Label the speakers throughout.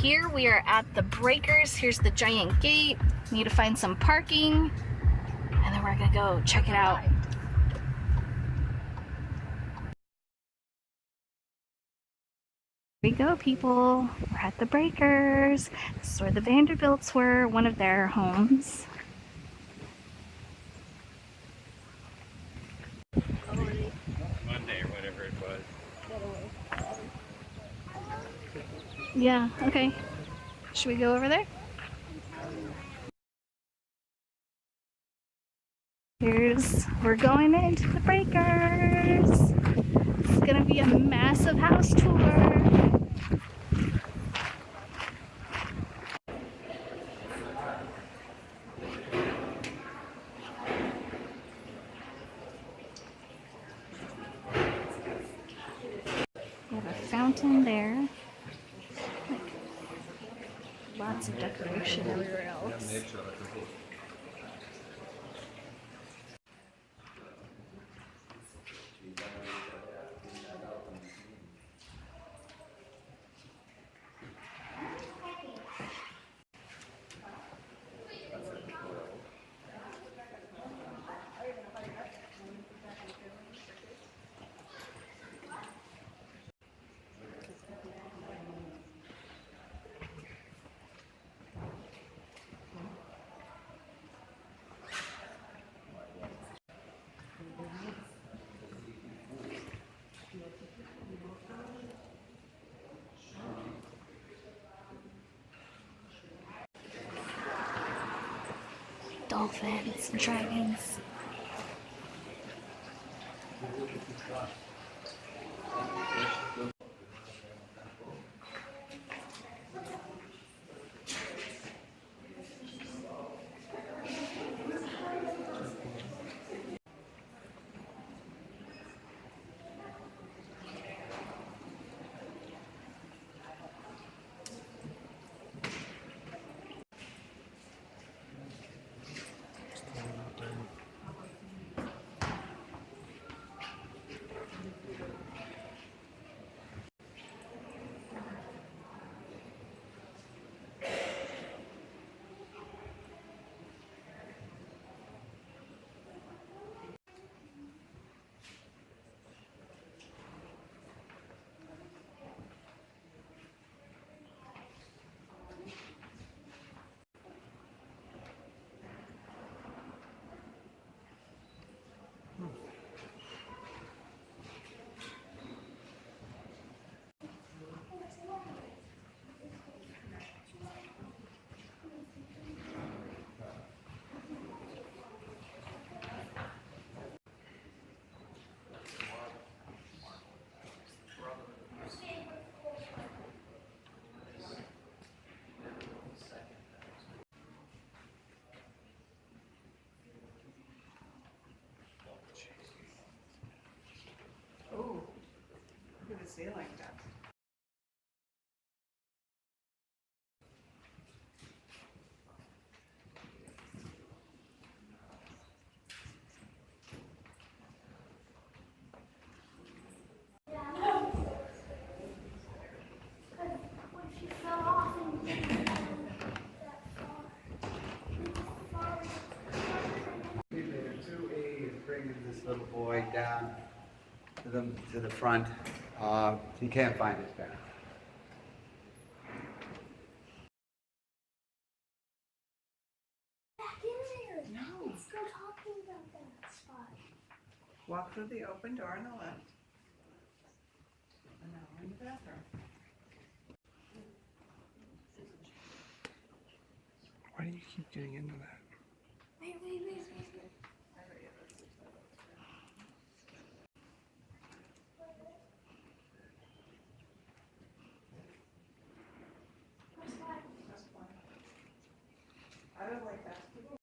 Speaker 1: here we are at the breakers. Here's the giant gate. Need to find some parking, and then we're gonna go check it out. Here we go, people. We're at the breakers. This is where the Vanderbilts were, one of their homes.
Speaker 2: Monday or whatever it was.
Speaker 1: Yeah, okay. Should we go over there? We're going into the breakers. It's gonna be a massive house tour. We have a fountain there. Lots of decoration everywhere else. Dolphins, dragons.
Speaker 3: Oh, look at the ceiling stuff.
Speaker 4: Bringing this little boy down to the front. He can't find his parents.
Speaker 5: Back in there.
Speaker 3: No.
Speaker 5: It's still talking about that spot.
Speaker 3: Walk through the open door on the left. And now we're in the bathroom.
Speaker 2: Why do you keep getting into that?
Speaker 5: Wait.
Speaker 3: I don't like basketball.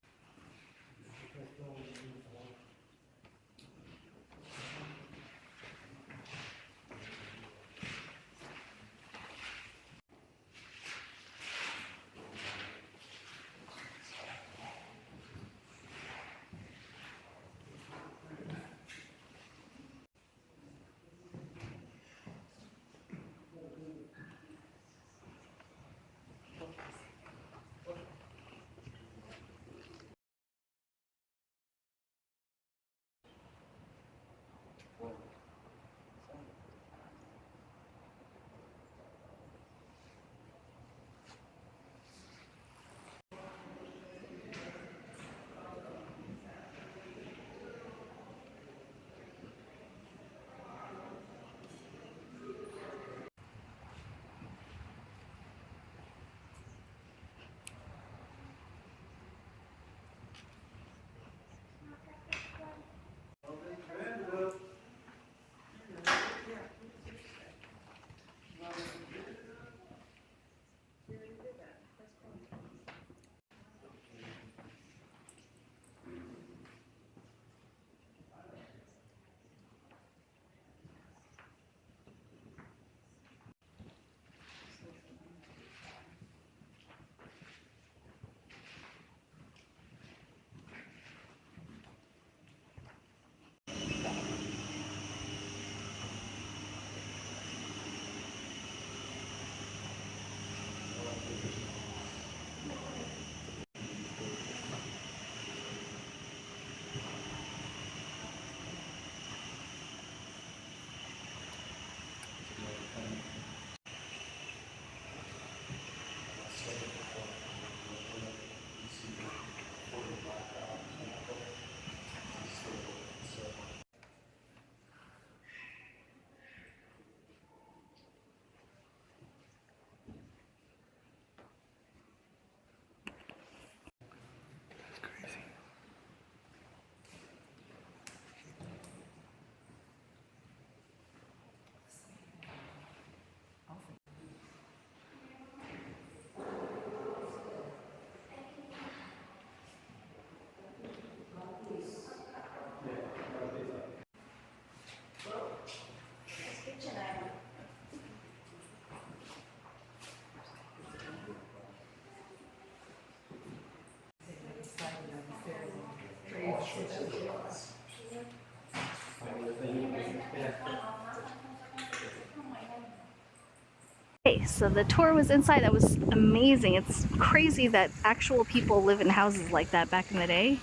Speaker 1: day. So the tour was inside. That was amazing. It's crazy that actual people live in houses like that back in the day.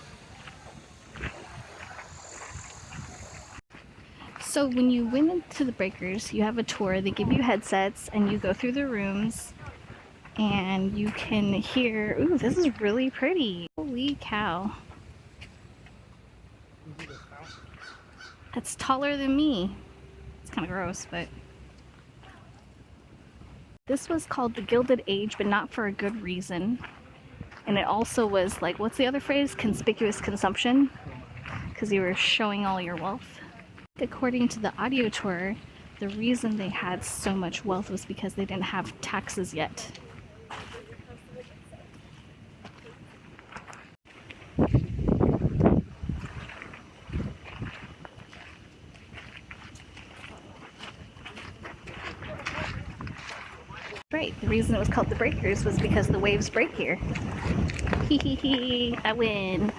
Speaker 1: So when you went into the breakers, you have a tour. They give you headsets and you go through the rooms and you can hear, ooh, this is really pretty. Holy cow. That's taller than me. It's kind of gross, but this was called the Gilded Age, but not for a good reason. And it also was like, what's the other phrase? Conspicuous consumption, because you were showing all your wealth. According to the audio tour, the reason they had so much wealth was because they didn't have taxes yet. Right, the reason it was called the breakers was because the waves break here. Hee hee hee, I win.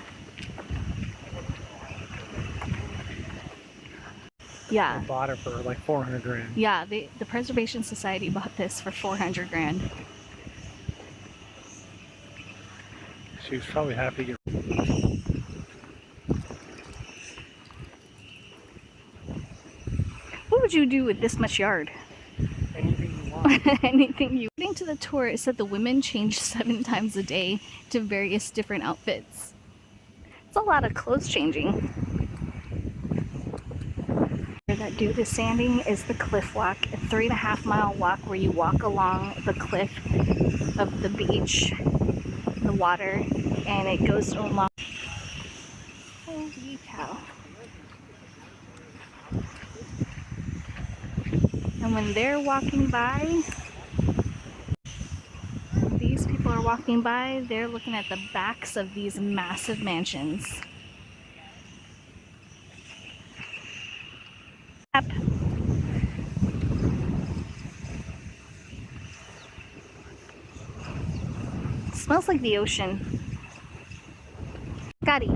Speaker 1: Yeah.
Speaker 2: I bought it for like 400 grand.
Speaker 1: Yeah, the Preservation Society bought this for 400 grand.
Speaker 2: She was probably happy to get.
Speaker 1: What would you do with this much yard?
Speaker 2: Anything you want.
Speaker 1: Anything you. According to the tour, it said the women change 7 times a day to various different outfits. It's a lot of clothes changing. Where that dude is standing is the cliff walk, a 3.5-mile walk where you walk along the cliff of the beach, the water, and it goes along. Holy cow. And when they're walking by, these people are walking by, they're looking at the backs of these massive mansions. Yep. Smells like the ocean. Scotty,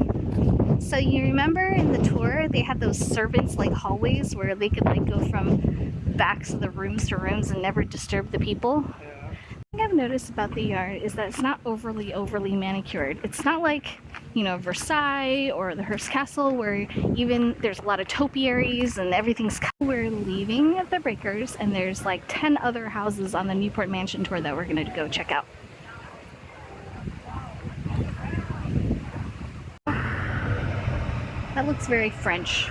Speaker 1: so you remember in the tour they had those servants like hallways where they could like go from backs of the rooms to rooms and never disturb the people?
Speaker 2: Yeah.
Speaker 1: The thing I've noticed about the yard is that it's not overly manicured. It's not like, you know, Versailles or the Hearst Castle where even there's a lot of topiaries and everything's. We're leaving the breakers and there's like 10 other houses on the Newport Mansion tour that we're gonna go check out. That looks very French.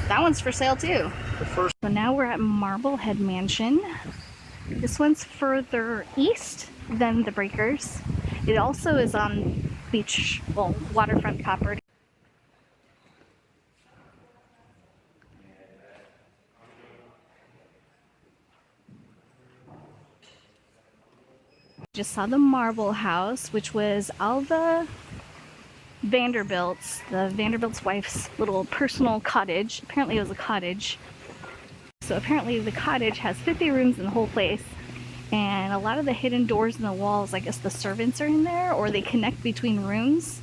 Speaker 1: That one's for sale too.
Speaker 2: The first.
Speaker 1: So now we're at Marblehead Mansion. This one's further east than the breakers. It also is on beach, well, waterfront property. Just saw the Marble House, which was Alva Vanderbilt's, the Vanderbilt's wife's little personal cottage. Apparently it was a cottage. So apparently the cottage has 50 rooms in the whole place. And a lot of the hidden doors in the walls, I guess the servants are in there or they connect between rooms.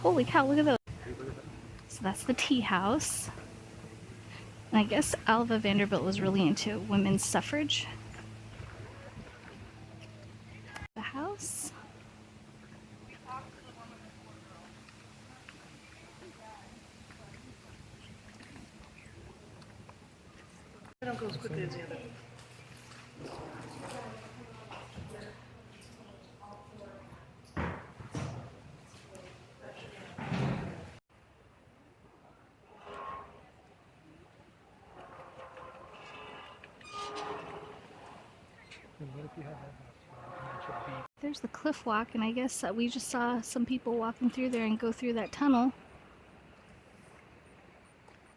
Speaker 1: Holy cow, look at those. So that's the tea house. And I guess Alva Vanderbilt was really into women's suffrage. The house.
Speaker 3: I don't go as quickly as the other.
Speaker 1: There's the cliff walk, and I guess we just saw some people walking through there and go through that tunnel.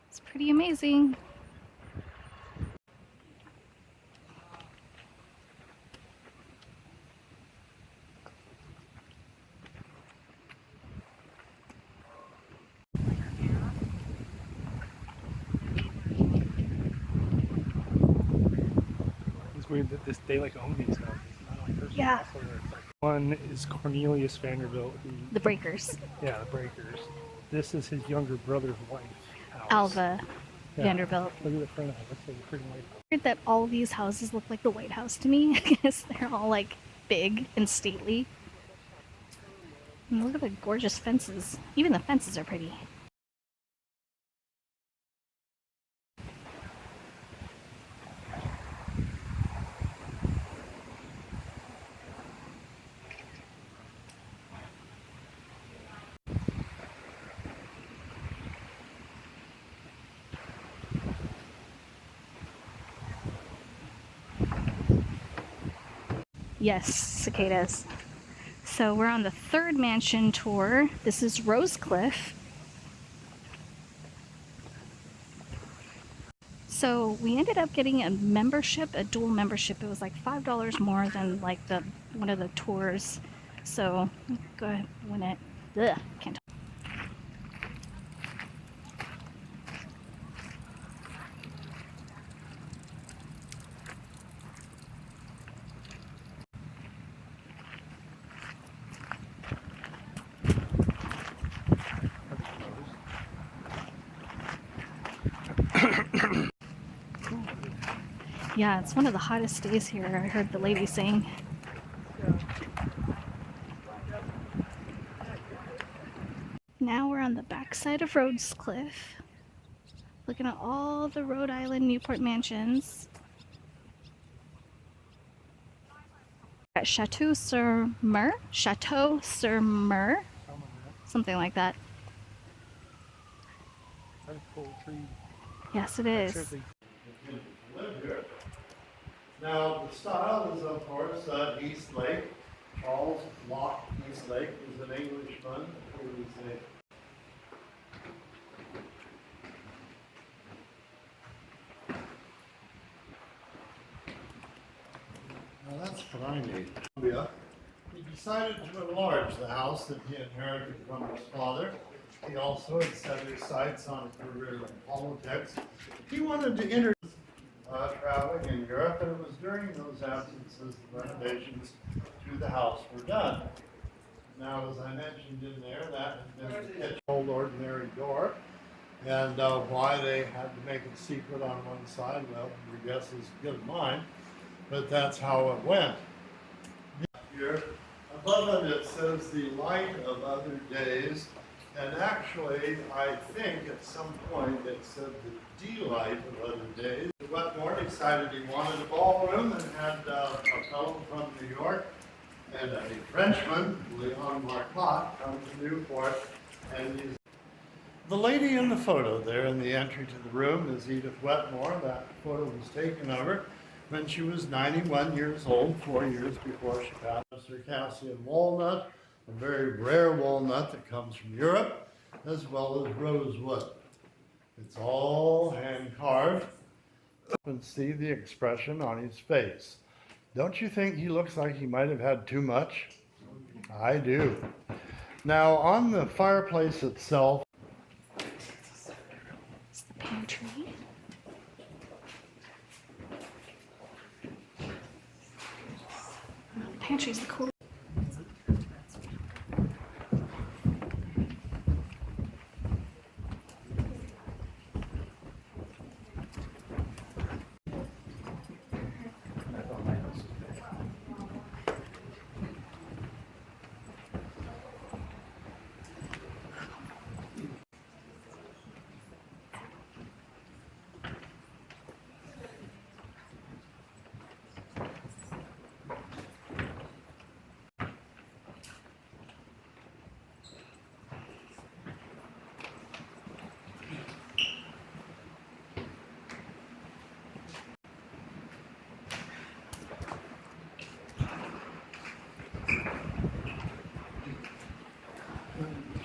Speaker 1: It's pretty amazing.
Speaker 2: It's weird that they like own these houses. Not like Hearst
Speaker 1: Yeah.
Speaker 2: Castle where it's like. One is Cornelius Vanderbilt.
Speaker 1: The breakers.
Speaker 2: Yeah, the breakers. This is his younger brother's wife, Alice.
Speaker 1: Alva.
Speaker 2: Yeah.
Speaker 1: Vanderbilt.
Speaker 2: Look at the front of it. Looks like a pretty white house.
Speaker 1: Weird that all these houses look like the White House to me. I guess they're all like big and stately. And look at the gorgeous fences. Even the fences are pretty. Yes, cicadas. So we're on the third mansion tour. This is Rosecliff. So we ended up getting a membership, a dual membership. It was like $5 more than like the one of the tours. So go ahead, win it. Ugh, can't talk. Yeah, it's one of the hottest days here, I heard the lady saying. Now we're on the backside of Rosecliff, looking at all the Rhode Island Newport mansions. At Chateau-sur-Mer? Chateau-sur-Mer? Something like that.
Speaker 2: That's a cool tree.
Speaker 1: Yes, it is.
Speaker 2: Certainly.
Speaker 6: Live here. Now, the style is, of course, East Lake. Charles Locke East Lake was an Englishman who was a Now that's what I need. He decided to enlarge the house that he inherited from his father. He also had set his sights on a career in politics. He wanted to enter traveling in Europe, and it was during those absences the renovations to the house were done. Now, as I mentioned in there, that had been the old ordinary door, and why they had to make it secret on one side, well, your guess is good as mine, but that's how it went. Here, above it, it says the light of other days, and actually, I think at some point it said the delight of other days. Wetmore decided he wanted a ballroom and had a fellow from New York and a Frenchman, Leon Marcotte, come to Newport, and he's the lady in the photo there in the entry to the room is Edith Wetmore. That photo was taken of her when she was 91 years old, 4 years before she passed. Circassian walnut, a very rare walnut that comes from Europe, as well as rosewood. It's all hand carved. And see the expression on his face. Don't you think he looks like he might have had too much? I do. Now, on the fireplace itself,
Speaker 1: It's the pantry. The pantry's the cool.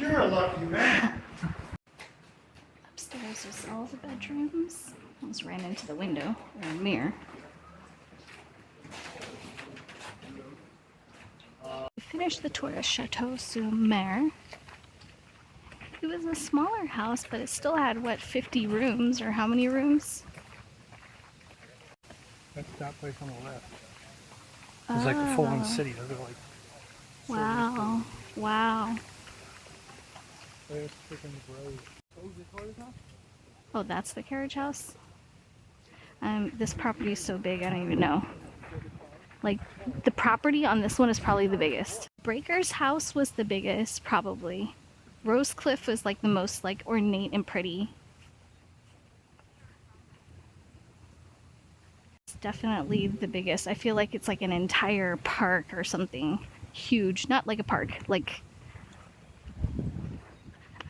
Speaker 6: you're a lucky man.
Speaker 1: Upstairs is all the bedrooms. Almost ran into the window or a mirror. We finished the tour of Chateau-sur-Mer. It was a smaller house, but it still had, what, 50 rooms, or how many rooms?
Speaker 2: That's that place on the left. It's like a full-on city. Those are like.
Speaker 1: Wow. Wow.
Speaker 2: There's freaking road. Oh, is it closed now?
Speaker 1: Oh, that's the carriage house? This property is so big, I don't even know. Like, the property on this one is probably the biggest. Breaker's house was the biggest, probably. Rosecliff was like the most like ornate and pretty. It's definitely the biggest. I feel like it's like an entire park or something huge. Not like a park, like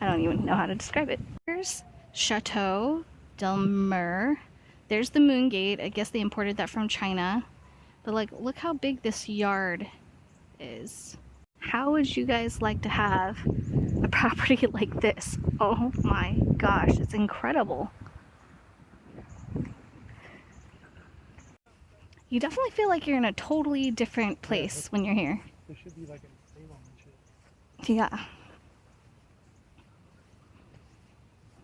Speaker 1: I don't even know how to describe it. Here's Chateau-sur-Mer. There's the Moon Gate. I guess they imported that from China. But like, look how big this yard is. How would you guys like to have a property like this? Oh my gosh, it's incredible. You definitely feel like you're in a totally different place when you're here.
Speaker 2: There should be like a Salem and shit.
Speaker 1: Yeah.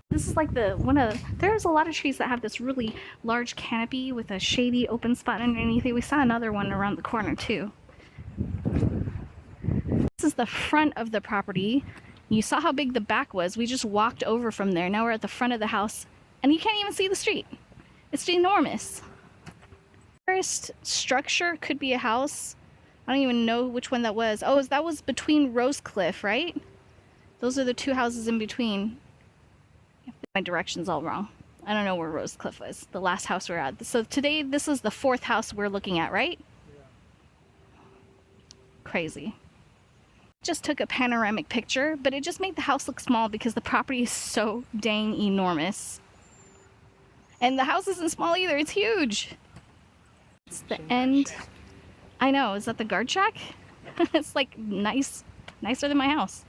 Speaker 1: This is like there's a lot of trees that have this really large canopy with a shady open spot underneath it. We saw another one around the corner too. This is the front of the property. You saw how big the back was. We just walked over from there. Now we're at the front of the house and you can't even see the street. It's enormous. First structure could be a house. I don't even know which one that was. Oh, that was between Rosecliff, right? Those are the two houses in between. My direction's all wrong. I don't know where Rosecliff was, the last house we're at. So today, this is the fourth house we're looking at, right?
Speaker 2: Yeah.
Speaker 1: Crazy. Just took a panoramic picture, but it just made the house look small because the property is so dang enormous. And the house isn't small either, it's huge. It's the end. I know, is that the guard shack? It's like nicer than my house.